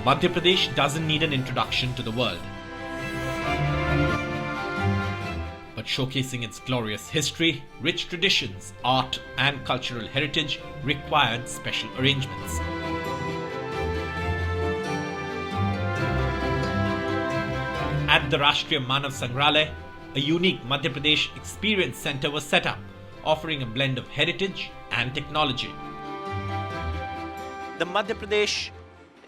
Madhya Pradesh doesn't need an introduction to the world. But showcasing its glorious history, rich traditions, art and cultural heritage required special arrangements. At the Rashtriya Manav Sangrahalaya, a unique Madhya Pradesh Experience Centre was set up, offering a blend of heritage and technology. The Madhya Pradesh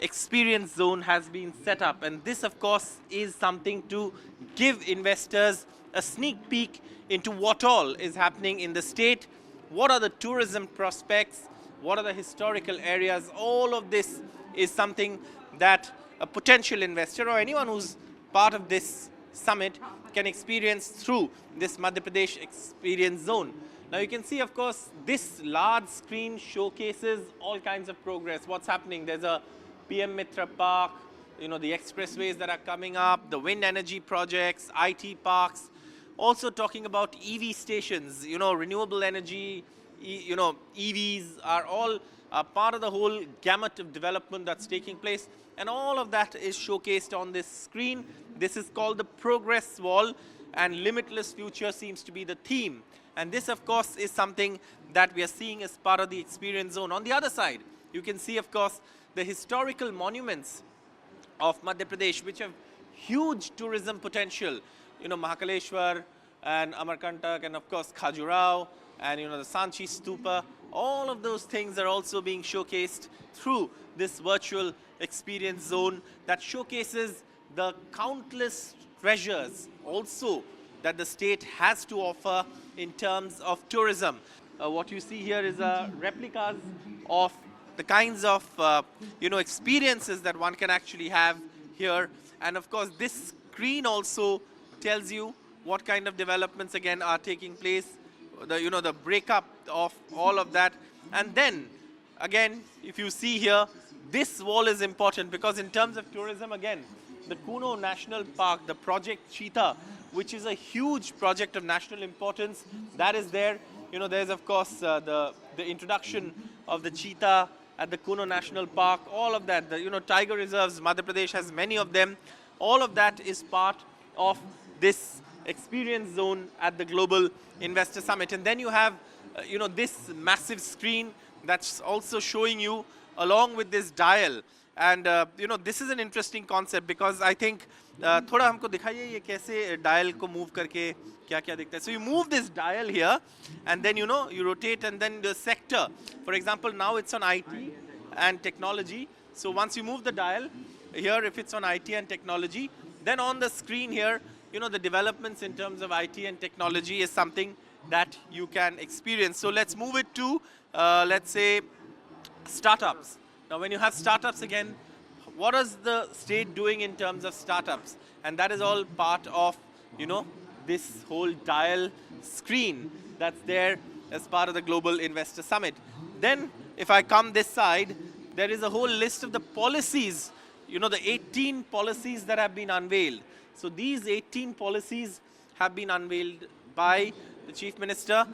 Experience Zone has been set up, and this of course is something to give investors a sneak peek into what all is happening in the state, what are the tourism prospects, what are the historical areas. All of this is something that a potential investor or anyone who's part of this summit can experience through this Madhya Pradesh Experience Zone. Now you can see, of course, this large screen showcases all kinds of progress. What's happening? There's a PM Mitra Park, the expressways that are coming up, the wind energy projects, IT parks. Also talking about EV stations, renewable energy, EVs are all part of the whole gamut of development that's taking place. And all of that is showcased on this screen. This is called the Progress Wall, and Limitless Future seems to be the theme. And this, of course, is something that we are seeing as part of the Experience Zone. On the other side, you can see, of course, the historical monuments of Madhya Pradesh, which have huge tourism potential. Mahakaleshwar and Amarkantak, and of course Khajuraho, and the Sanchi Stupa. All of those things are also being showcased through this virtual experience zone that showcases the countless treasures also that the state has to offer in terms of tourism. What you see here is replicas of the kinds of experiences that one can actually have here. And of course, this screen also tells you what kind of developments again are taking place, the breakup of all of that. And then again, if you see here, this wall is important because in terms of tourism, again, the Kuno National Park, the Project Cheetah, which is a huge project of national importance, that is there. There's of course the introduction of the cheetah at the Kuno National Park, all of that, tiger reserves, Madhya Pradesh has many of them. All of that is part of this experience zone at the Global Investor Summit. And then you have, this massive screen that's also showing you along with this dial. And, this is an interesting concept because I think, थोड़ा हमको दिखाइए ये कैसे dial को move करके क्या-क्या दिखता है. So you move this dial here and then, you rotate and then the sector. For example, now it's on IT and technology. So once you move the dial here, if it's on IT and technology, then on the screen here, the developments in terms of IT and technology is something that you can experience. So let's move it to, let's say, startups. Now, when you have startups again, what is the state doing in terms of startups? And that is all part of, this whole dial screen that's there as part of the Global Investor Summit. Then, if I come this side, there is a whole list of the policies, the 18 policies that have been unveiled. So these 18 policies have been unveiled by the Chief Minister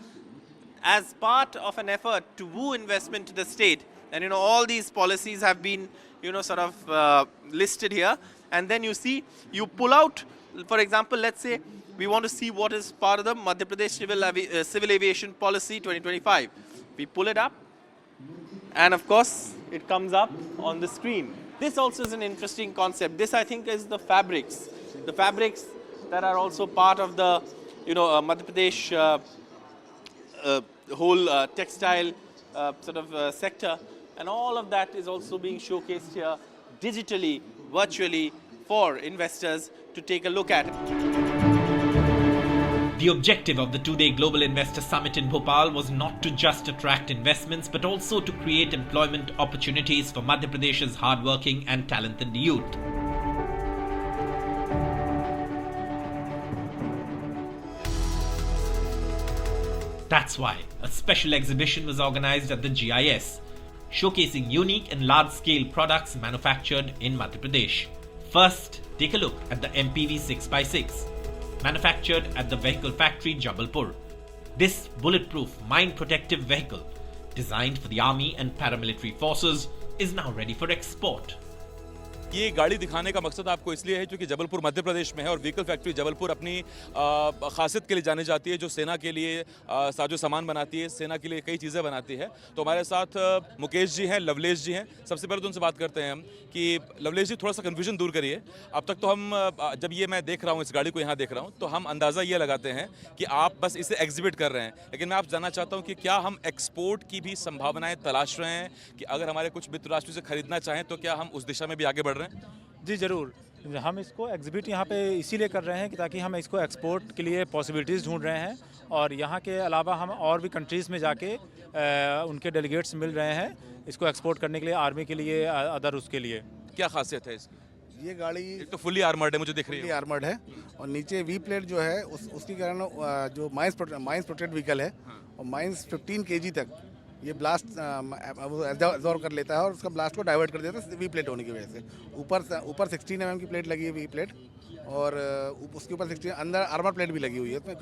as part of an effort to woo investment to the state. And all these policies have been listed here. And then you see, you pull out, for example, let's say we want to see what is part of the Madhya Pradesh Civil Aviation Policy 2025. We pull it up, and of course, it comes up on the screen. This also is an interesting concept. This, I think, is the fabrics. The fabrics that are also part of the, Madhya Pradesh whole textile sector. And all of that is also being showcased here digitally, virtually, for investors to take a look at. The objective of the two-day Global Investor Summit in Bhopal was not to just attract investments, but also to create employment opportunities for Madhya Pradesh's hardworking and talented youth. That's why a special exhibition was organized at the GIS, showcasing unique and large-scale products manufactured in Madhya Pradesh. First, take a look at the MPV 6x6, manufactured at the Vehicle Factory, Jabalpur. This bulletproof, mine-protective vehicle, designed for the army and paramilitary forces, is now ready for export. ये गाड़ी दिखाने का मकसद आपको इसलिए है क्योंकि जबलपुर मध्य प्रदेश में है और व्हीकल फैक्ट्री जबलपुर अपनी खासियत के लिए जानी जाती है, जो सेना के लिए साजो सामान बनाती है, सेना के लिए कई चीज़ें बनाती है। तो हमारे साथ मुकेश जी हैं, लवलेश जी हैं। सबसे पहले तो उनसे बात करते हैं हम कि लवलेश जी, थोड़ा सा कन्फ्यूजन दूर करिए। अब तक तो हम जब ये मैं देख रहा हूँ, इस गाड़ी को यहाँ देख रहा हूँ, तो हम अंदाज़ा ये लगाते हैं कि आप बस इसे एग्जिबिट कर रहे हैं, लेकिन मैं आप जानना चाहता हूँ कि क्या हम एक्सपोर्ट की भी संभावनाएं तलाश रहे हैं कि अगर हमारे कुछ मित्र राष्ट्र से खरीदना चाहें तो क्या हम उस दिशा में भी आगे बढ़ रहे हैं? जी ज़रूर, हम इसको एग्जिबिट यहाँ पे इसीलिए कर रहे हैं कि ताकि हम इसको एक्सपोर्ट के लिए पॉसिबिलिटीज़ ढूंढ रहे हैं और यहाँ के अलावा हम और भी कंट्रीज़ में जाके उनके डेलीगेट्स मिल रहे हैं इसको एक्सपोर्ट करने के लिए, आर्मी के लिए, अदर उसके लिए। क्या खासियत है इसकी? ये गाड़ी एक तो फुल्ली आर्मर्ड है, मुझे दिख रही है। आर्मर्ड है और नीचे वी प्लेट जो है उसके कारण जो माइंस प्रोटेक्टेड व्हीकल है और माइंस 15 kg तक ये ब्लास्ट एब्जॉर्ब कर लेता है और उसका ब्लास्ट को डाइवर्ट कर देता है वी प्लेट होने की वजह से। ऊपर 16 mm की प्लेट लगी है वी प्लेट और उसके ऊपर 16 अंदर आर्मर प्लेट भी लगी हुई है, उसमें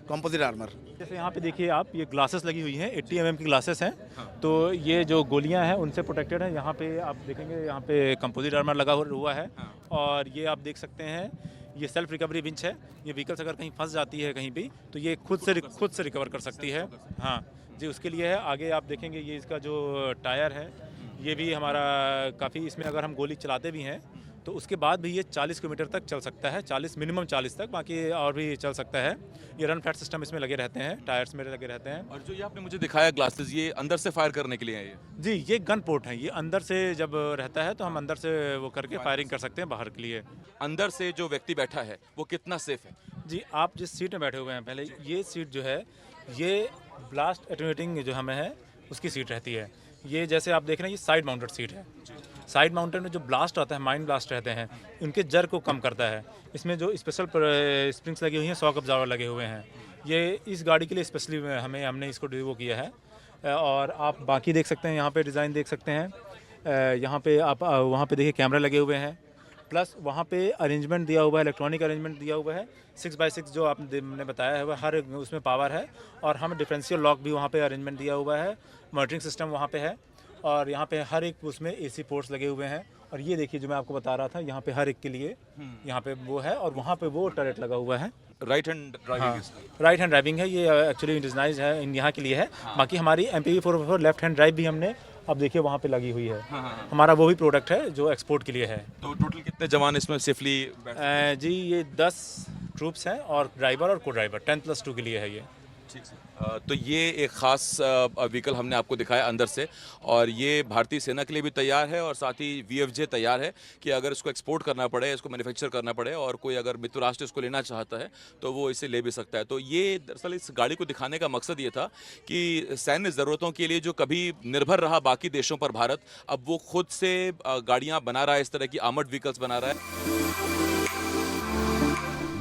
कंपोजिट आर्मर। जैसे यहाँ पे देखिए आप, ये ग्लासेस लगी हुई हैं, 80 mm की ग्लासेस हैं। तो ये जो गोलियाँ हैं उनसे प्रोटेक्टेड है। यहाँ पे आप देखेंगे, यहाँ पे कंपोजिट आर्मर लगा हुआ है और ये आप देख सकते हैं, ये सेल्फ रिकवरी विंच है। ये व्हीकल्स अगर कहीं फंस जाती है कहीं भी तो ये खुद से रिकवर कर सकती है। हाँ जी, उसके लिए है। आगे आप देखेंगे ये इसका जो टायर है ये भी हमारा काफ़ी, इसमें अगर हम गोली चलाते भी हैं तो उसके बाद भी ये 40 किलोमीटर तक चल सकता है, 40 मिनिमम 40 तक, बाकी और भी चल सकता है। ये रन फ्लैट सिस्टम इसमें लगे रहते हैं, टायर्स में लगे रहते हैं। और जो ये आपने मुझे दिखाया ग्लासेस, ये अंदर से फायर करने के लिए है ये? जी, ये गन पोर्ट है। ये अंदर से जब रहता है तो हम अंदर से वो करके फायरिंग कर सकते हैं बाहर के लिए। अंदर से जो व्यक्ति बैठा है वो कितना सेफ है? जी, आप जिस सीट में बैठे हुए हैं, पहले ये सीट जो है ये ब्लास्ट एटेन्यूएटिंग जो हमें है उसकी सीट रहती है। ये जैसे आप देख रहे हैं, ये साइड माउंटेड सीट है। साइड माउंटेड में जो ब्लास्ट आता है, माइन ब्लास्ट रहते हैं, उनके जर को कम करता है। इसमें जो स्पेशल स्प्रिंग्स लगी हुई हैं, शॉक अब्जॉर्वर लगे हुए हैं, ये इस गाड़ी के लिए स्पेशली हमने इसको वो किया है। और आप बाकी देख सकते हैं, यहाँ पे डिज़ाइन देख सकते हैं। यहाँ पे आप वहाँ पे देखिए कैमरा लगे हुए हैं, प्लस वहाँ पे अरेंजमेंट दिया हुआ है, इलेक्ट्रॉनिक अरेंजमेंट दिया हुआ है। 6x6 जो आपने बताया है वह हर उसमें पावर है और हम डिफरेंशियल लॉक भी वहाँ पे अरेंजमेंट दिया हुआ है। मॉनिटरिंग सिस्टम वहाँ पे है और यहाँ पे हर एक उसमें AC पोर्ट्स लगे हुए हैं। और ये देखिए जो मैं आपको बता रहा था, यहाँ पे हर एक के लिए यहाँ पे वो है और वहाँ पे वो टर्रेट लगा हुआ है। Right hand driving? Right hand driving है ये, एक्चुअली डिजाइन है यहाँ के लिए है। बाकी हमारी MPV 4x4 left hand drive भी हमने, अब देखिए वहाँ पे लगी हुई है। हमारा वो भी प्रोडक्ट है जो एक्सपोर्ट के लिए है। तो टोटल कितने जवान इसमें सेफली? जी, ये 10 ट्रूप्स हैं और ड्राइवर और को ड्राइवर 10+2 के लिए है ये। ठीक है। तो ये एक ख़ास व्हीकल हमने आपको दिखाया अंदर से, और ये भारतीय सेना के लिए भी तैयार है और साथ ही VFJ तैयार है कि अगर इसको एक्सपोर्ट करना पड़े, इसको मैन्युफैक्चर करना पड़े और कोई अगर मित्र राष्ट्र इसको लेना चाहता है तो वो इसे ले भी सकता है। तो ये दरअसल इस गाड़ी को दिखाने का मकसद ये था कि सैन्य ज़रूरतों के लिए जो कभी निर्भर रहा बाकी देशों पर भारत, अब वो खुद से गाड़ियाँ बना रहा है, इस तरह की आर्मर्ड व्हीकल्स बना रहा है।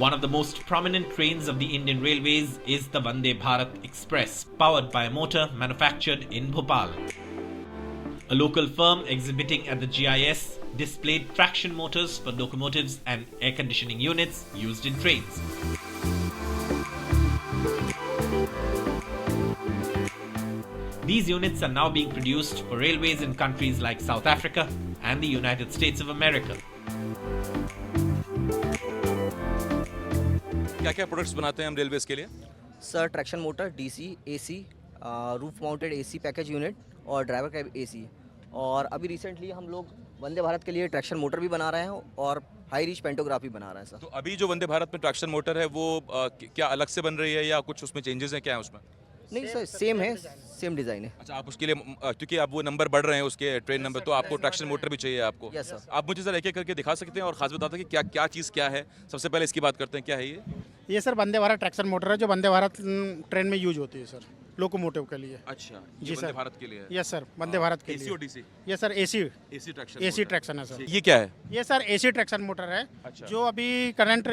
One of the most prominent trains of the Indian Railways is the Vande Bharat Express, powered by a motor manufactured in Bhopal. A local firm exhibiting at the GIS displayed traction motors for locomotives and air conditioning units used in trains. These units are now being produced for railways in countries like South Africa and the United States of America. क्या क्या products बनाते हैं हम railways के लिए? Sir, traction motor, DC, AC, roof mounted AC package unit और driver का AC। और अभी रिसेंटली हम लोग वंदे भारत के लिए ट्रैक्शन मोटर भी बना रहे हैं और हाई रीच पेंटोग्राफी बना रहे हैं सर। तो अभी जो वंदे भारत में ट्रैक्शन मोटर है वो क्या अलग से बन रही है या कुछ उसमें चेंजेस हैं, क्या है उसमें? नहीं सर, सेम है, सेम डिज़ाइन है। अच्छा, आप उसके लिए क्योंकि आप वो नंबर बढ़ रहे हैं उसके ट्रेन नंबर, तो आपको ट्रैक्शन मोटर भी चाहिए आपको? Yes sir. आप मुझे जरा एक एक करके दिखा सकते हैं और खास बताते हैं कि क्या क्या चीज़ क्या है? सबसे पहले इसकी बात करते हैं, क्या है ये sir Vande Bharat traction motor है जो वंदे भारत ट्रेन में यूज होती है सर, लोकोमोटिव के लिए। अच्छा, जी वंदे सर। भारत के लिए? यस सर, वंदे भारत के AC लिए। और DC? Yes sir, AC traction traction है सर। ये क्या है? ये सर AC ट्रैक्शन मोटर है। अच्छा। जो अभी करंट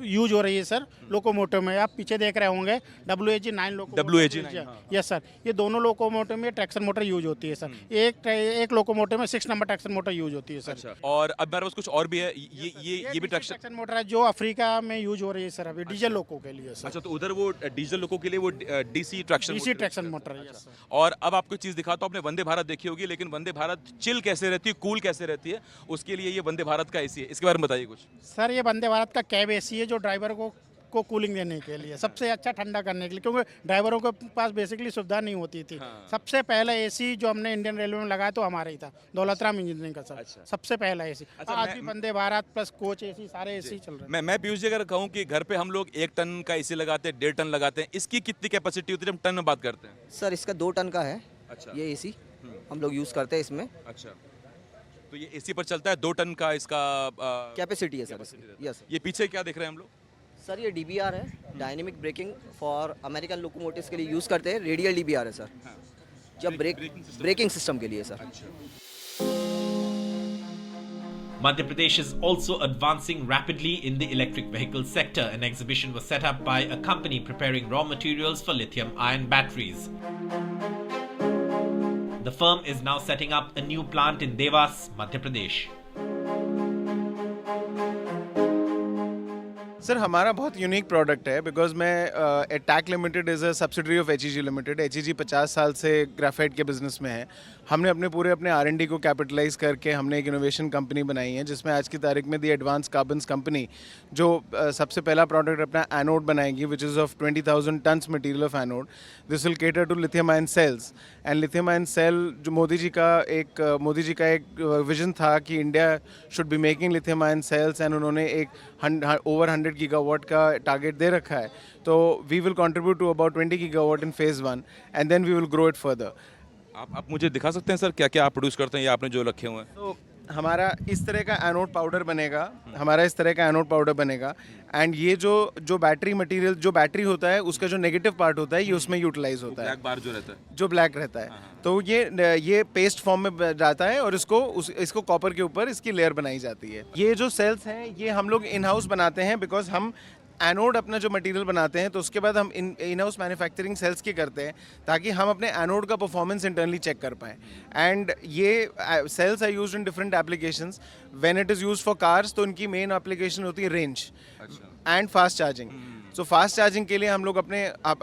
यूज हो रही है सर लोकोमोटिव में। आप पीछे देख रहे होंगे WAG 9 locomotive. WAG 9, yes sir, ये दोनों लोकोमोटिव में ट्रैक्शन मोटर यूज होती है सर। एक लोकोमोटिव में 6 नंबर ट्रैक्शन मोटर यूज होती है सर। अच्छा, और अब मेरे पास कुछ और भी है, ये भी ट्रैक्शन मोटर है जो अफ्रीका में यूज हो रही है सर अभी, डीजल लोको के लिए सर। अच्छा, तो उधर वो डीजल लोगों के लिए वो DC traction DC traction motor है। Yes sir. और अब आपको चीज़ दिखाता हूँ, आपने वंदे भारत देखी होगी, लेकिन वंदे भारत चिल कैसे रहती है, कूल कैसे रहती है, उसके लिए ये वंदे भारत का एसी है। इसके बारे में बताइए कुछ। सर ये वंदे भारत का कैब एसी है जो ड्राइवर को कूलिंग देने के लिए सबसे अच्छा, ठंडा करने के लिए, क्योंकि ड्राइवरों के पास बेसिकली सुविधा नहीं होती थी। सबसे पहला एसी जो हमने इंडियन रेलवे में लगाया तो हमारा ही था, दौलतराम इंजीनियरिंग का सर। सबसे पहला एसी। आज भी Vande Bharat plus coach AC सारे एसी चल रहे हैं। मैं पीयूष जी अगर कहूँ कि घर पे हम लोग 1 टन का एसी लगाते हैं, 1.5 टन लगाते हैं, इसकी कितनी कैपेसिटी होती है, जब टन में बात करते हैं? सर इसका 2 टन का है। अच्छा। ये एसी हम लोग यूज़ करते हैं इसमें। अच्छा, तो ये एसी पर चलता है, 2 टन का इसका कैपेसिटी है सर इसकी। यस ये पीछे क्या देख रहे हैं हम लोग? सर ये DBR है, dynamic braking for American locomotives के लिए यूज़ करते हैं। रेडियल DBR है सर, जब ब्रेकिंग सिस्टम के लिए sir. Madhya Pradesh is also advancing rapidly in the electric vehicle sector. An exhibition was set up by a company preparing raw materials for lithium-ion batteries. The firm is now setting up a new plant in Devas, Madhya Pradesh. Sir हमारा बहुत unique product है, because मैं TACC limited is a subsidiary of HEG limited. HEG 50 साल से graphite के business में है। हमने अपने R&D को कैपिटलाइज करके हमने एक इनोवेशन कंपनी बनाई है, जिसमें आज की तारीख में दी एडवांस कार्बन्स कंपनी जो सबसे पहला प्रोडक्ट अपना एनोड बनाएगी, which is of 20,000 tons material of anode. This will cater to lithium ion cells. And lithium ion cell जो मोदी जी का एक विजन था कि India should be making lithium ion cells, and उन्होंने एक ओवर 100 गीगावाट का टारगेट दे रखा है। तो we will contribute to about 20 gigawatt in phase 1 and then we will grow it further. आप मुझे दिखा सकते हैं सर क्या क्या आप प्रोड्यूस करते हैं, या आपने जो रखे हुए हैं? तो हमारा इस तरह का एनोड पाउडर बनेगा, एंड ये जो बैटरी मटेरियल जो बैटरी होता है उसका जो नेगेटिव पार्ट होता है ये उसमें यूटिलाइज होता है, ब्लैक बार जो रहता है, जो ब्लैक रहता है। तो ये पेस्ट फॉर्म में जाता है और इसको कॉपर के ऊपर इसकी लेयर बनाई जाती है। ये जो सेल्स हैं ये हम लोग इन हाउस बनाते हैं, बिकॉज हम एनोड अपना जो मटेरियल बनाते हैं तो उसके बाद हम इन हाउस मैन्युफैक्चरिंग सेल्स की करते हैं, ताकि हम अपने एनोड का परफॉर्मेंस इंटरनली चेक कर पाएँ। एंड ये cells are used in different applications. When it is used for cars तो उनकी मेन एप्लीकेशन होती है range and fast charging. So fast charging के लिए हम लोग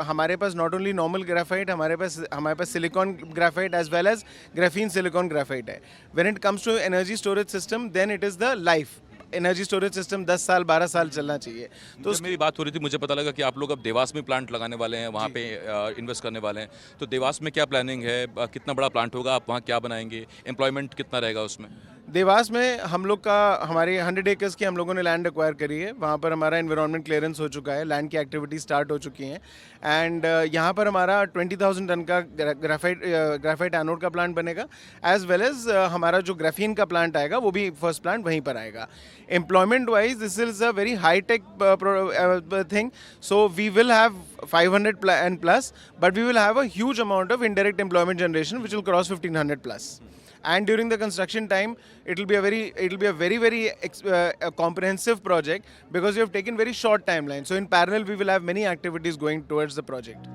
हमारे पास नॉट ओनली नॉर्मल ग्राफाइट, हमारे पास silicon graphite as well as graphene silicon graphite है। When it comes to energy storage system then it is the life. Energy storage system 10 साल 12 साल चलना चाहिए। तो मेरी बात हो रही थी, मुझे पता लगा कि आप लोग अब देवास में प्लांट लगाने वाले हैं, वहाँ पे इन्वेस्ट करने वाले हैं। तो देवास में क्या प्लानिंग है, कितना बड़ा प्लांट होगा, आप वहाँ क्या बनाएंगे, एम्प्लॉयमेंट कितना रहेगा उसमें? देवास में हमारे 100 एकर्स की हम लोगों ने लैंड एक्वायर करी है। वहाँ पर हमारा एनवायरनमेंट क्लियरेंस हो चुका है, लैंड की एक्टिविटी स्टार्ट हो चुकी हैं, एंड यहाँ पर हमारा 20,000 टन का ग्राफाइट एनोड का प्लांट बनेगा, एज वेल एज हमारा जो ग्राफीन का प्लांट आएगा वो भी फर्स्ट प्लांट वहीं पर आएगा। Employment wise this is a very high tech thing, so we will have 500 and plus, but we will have a huge amount of indirect employment generation which will cross 1,500 plus. And during the construction time, it will be a very comprehensive project, because we have taken very short timeline. So in parallel, we will have many activities going towards the project.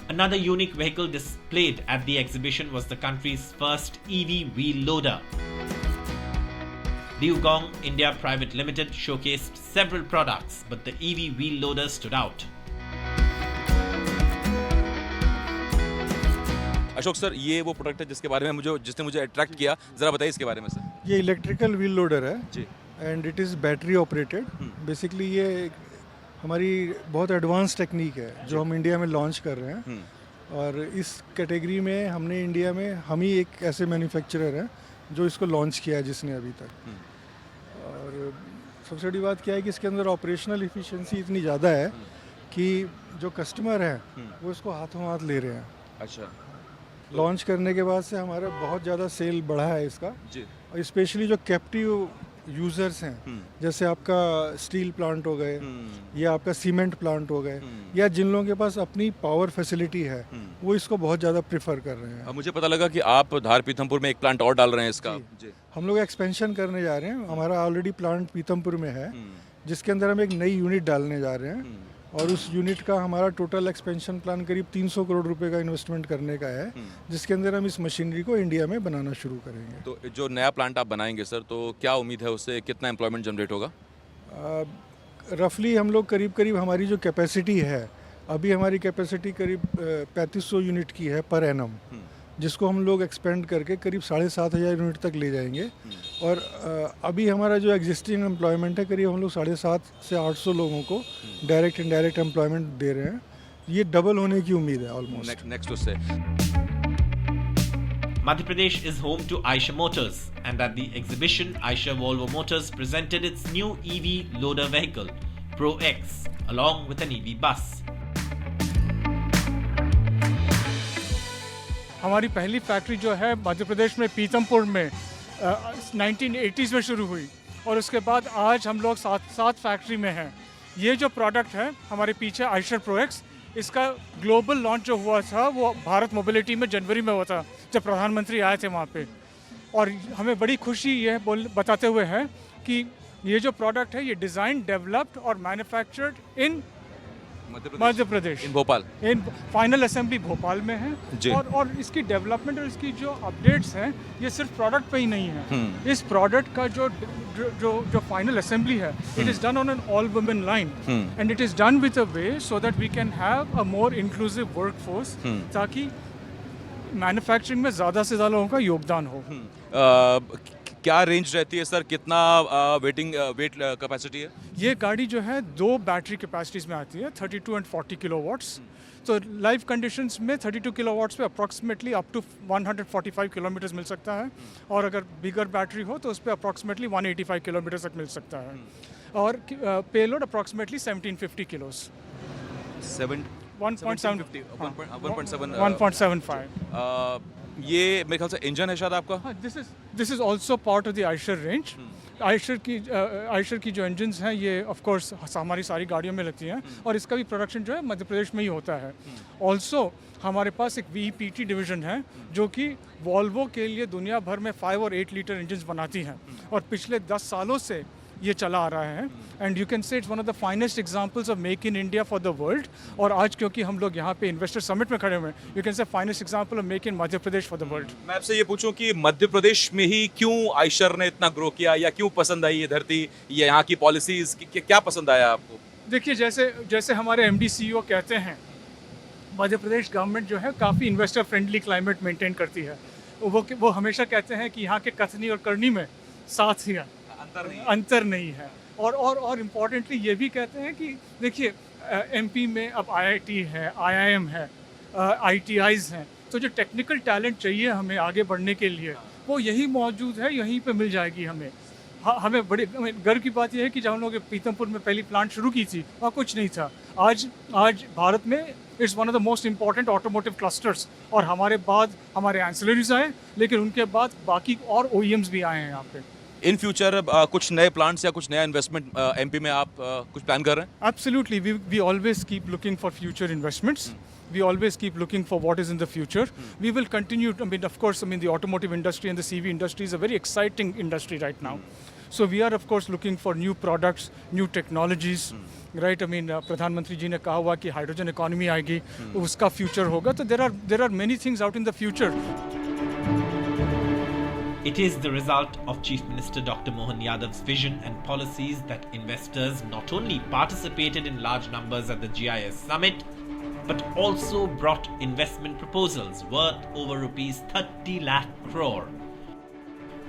Another unique vehicle displayed at the exhibition was the country's first EV wheel loader. Liugong India Private Limited showcased several products, but the EV wheel loader stood out. Ashok sir, ये वो product है जिसने मुझे attract किया, ज़रा बताइए इसके बारे में सर। ये इलेक्ट्रिकल व्हील लोडर है जी, and it is battery operated. Basically ये हमारी बहुत एडवांस टेक्निक है जो हम इंडिया में लॉन्च कर रहे हैं, और इस कैटेगरी में हमने इंडिया में हम ही एक ऐसे मैन्युफैक्चरर हैं जो इसको लॉन्च किया है जिसने अभी तक। और सबसे बड़ी बात क्या है कि इसके अंदर ऑपरेशनल एफिशिएंसी इतनी ज़्यादा है कि जो कस्टमर हैं वो इसको हाथों हाथ ले रहे हैं। अच्छा, लॉन्च करने के बाद से हमारा बहुत ज़्यादा सेल बढ़ा है इसका जी। और स्पेशली जो कैप्टिव यूज़र्स हैं, जैसे आपका स्टील प्लांट हो गए या आपका सीमेंट प्लांट हो गए, या जिन लोगों के पास अपनी पावर फैसिलिटी है वो इसको बहुत ज़्यादा प्रेफर कर रहे हैं। अब मुझे पता लगा कि आप धार पीथमपुर में एक प्लांट और डाल रहे हैं इसका। जी। हम लोग एक्सपेंशन करने जा रहे हैं। हमारा ऑलरेडी प्लांट पीथमपुर में है, जिसके अंदर हम एक नई यूनिट डालने जा रहे हैं, और उस यूनिट का हमारा टोटल एक्सपेंशन प्लान करीब 300 करोड़ रुपए का इन्वेस्टमेंट करने का है, जिसके अंदर हम इस मशीनरी को इंडिया में बनाना शुरू करेंगे। तो जो नया प्लांट आप बनाएंगे सर, तो क्या उम्मीद है उससे कितना एम्प्लॉयमेंट जनरेट होगा? रफली हम लोग करीब करीब हमारी जो कैपेसिटी है, अभी हमारी कैपेसिटी करीब 3500 यूनिट की है पर एनम, जिसको हम लोग एक्सपेंड करके करीब 7500 यूनिट तक ले जाएंगे। और अभी हमारा जो एग्जिस्टिंग एम्प्लॉयमेंट है, करीब हम लोग 750 से 800 लोगों को डायरेक्ट इनडायरेक्ट एम्प्लॉयमेंट दे रहे हैं। ये डबल होने की उम्मीद है ऑलमोस्ट। नेक्स्ट उससे Madhya Pradesh is home to Eicher Motors, and at the exhibition, Eicher Volvo Motors presented its new EV loader vehicle, Pro X, along with an EV bus. हमारी पहली फैक्ट्री जो है मध्य प्रदेश में पीतमपुर में 1980s में शुरू हुई, और उसके बाद आज हम लोग सात फैक्ट्री में हैं। ये जो प्रोडक्ट है हमारे पीछे आइशर प्रो एक्स, इसका ग्लोबल लॉन्च जो हुआ था वो भारत मोबिलिटी में जनवरी में हुआ था, जब प्रधानमंत्री आए थे वहाँ पे। और हमें बड़ी खुशी ये बताते हुए है कि ये जो प्रोडक्ट है ये डिज़ाइन, डेवलप्ड और manufactured in Madhya Pradesh, in Bhopal, in final assembly Bhopal में है। और इसकी डेवलपमेंट और इसकी जो अपडेट्स हैं ये सिर्फ प्रोडक्ट पे ही नहीं है। इस प्रोडक्ट का जो फाइनल असेंबली है, it is done on an all women line, and it is done with a way so that we can have a more inclusive workforce, ताकि मैन्युफैक्चरिंग में ज़्यादा से ज़्यादा लोगों का योगदान हो। क्या रेंज रहती है सर, कितना वेट कैपेसिटी है? ये गाड़ी जो है 2 बैटरी कैपेसिटीज़ में आती है, 32 एंड 40 किलोवाट्स। तो लाइव कंडीशंस में 32 किलोवाट्स पे अप्रॉक्सीमेटली अप टू 145 किलोमीटर्स मिल सकता है, और अगर बिगर बैटरी हो तो उस पर अप्रॉक्सीमेटली 185 किलोमीटर तक मिल सकता है। और पेलोड अप्रॉक्सीमेटली 1750 किलोस, 1.75। ये मेरे ख्याल से इंजन है शायद आपका। This is also part of the Eicher range. Eicher की जो इंजन्स हैं ये ऑफ कोर्स हमारी सारी गाड़ियों में लगती हैं, और इसका भी प्रोडक्शन जो है मध्य प्रदेश में ही होता है। ऑल्सो हमारे पास एक VPT डिवीज़न है जो कि वॉल्वो के लिए दुनिया भर में 5 और 8 लीटर इंजन्स बनाती हैं, और पिछले 10 सालों से ये चला आ रहा है। And you can say it's one of the finest examples of make in India for the world. और आज क्योंकि हम लोग यहाँ पे इन्वेस्टर समिट में खड़े हुए हैं, you can say finest example of make in Madhya Pradesh for the world. मैं आपसे ये पूछूं कि मध्य प्रदेश में ही क्यों आइशर ने इतना ग्रो किया, या क्यों पसंद आई ये धरती, ये यहाँ की पॉलिसीज, क्या पसंद आया आपको? देखिए, जैसे हमारे MD CEO कहते हैं, मध्य प्रदेश गवर्नमेंट जो है काफ़ी इन्वेस्टर फ्रेंडली क्लाइमेट मेंटेन करती है। वो हमेशा कहते हैं कि यहाँ के कथनी और करनी में साथ ही है, अंतर नहीं है। और इम्पॉर्टेंटली ये भी कहते हैं कि देखिए MP में अब IIT है, IIM है, ITIs हैं, तो जो टेक्निकल टैलेंट चाहिए हमें आगे बढ़ने के लिए वो यही मौजूद है, यहीं पे मिल जाएगी हमें। हमें बड़े गर्व की बात यह है कि जब हम लोग पीतमपुर में पहली प्लांट शुरू की थी वहाँ कुछ नहीं था। आज भारत में it's one of the most important automotive clusters, और हमारे बाद हमारे एंसिलरीज आए, लेकिन उनके बाद बाकी और OEMs भी आए हैं यहाँ पे। इन फ्यूचर कुछ नए प्लांट्स या कुछ नया इन्वेस्टमेंट MP में आप कुछ प्लान कर रहे हैं? Absolutely, we always keep looking for future investments. We always keep looking for what is in the future. We will continue. Of course, the automotive industry and the CV industry is a very exciting industry right now. So we are of course looking for new products, new technologies. Right? प्रधानमंत्री जी ने कहा हुआ कि hydrogen economy आएगी, उसका future होगा। तो there are many things out in the future. It is the result of Chief Minister Dr. Mohan Yadav's vision and policies that investors not only participated in large numbers at the GIS summit, but also brought investment proposals worth over rupees 30 lakh crore.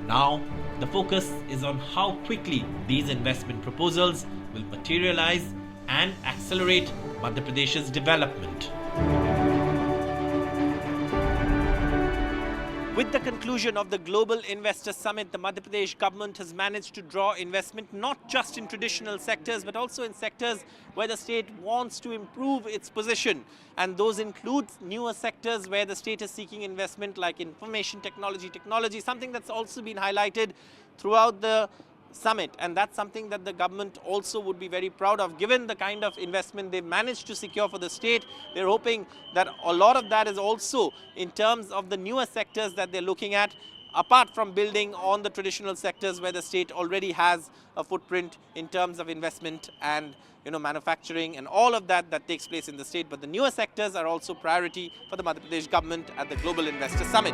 Now, the focus is on how quickly these investment proposals will materialize and accelerate Madhya Pradesh's development. With the conclusion of the Global Investor Summit, the Madhya Pradesh government has managed to draw investment not just in traditional sectors but also in sectors where the state wants to improve its position. And those include newer sectors where the state is seeking investment like information technology, something that's also been highlighted throughout the summit, and that's something that the government also would be very proud of, given the kind of investment they've managed to secure for the state. They're hoping that a lot of that is also in terms of the newer sectors that they're looking at, apart from building on the traditional sectors where the state already has a footprint in terms of investment and manufacturing and all of that takes place in the state. But the newer sectors are also priority for the Madhya Pradesh government at the Global Investor Summit.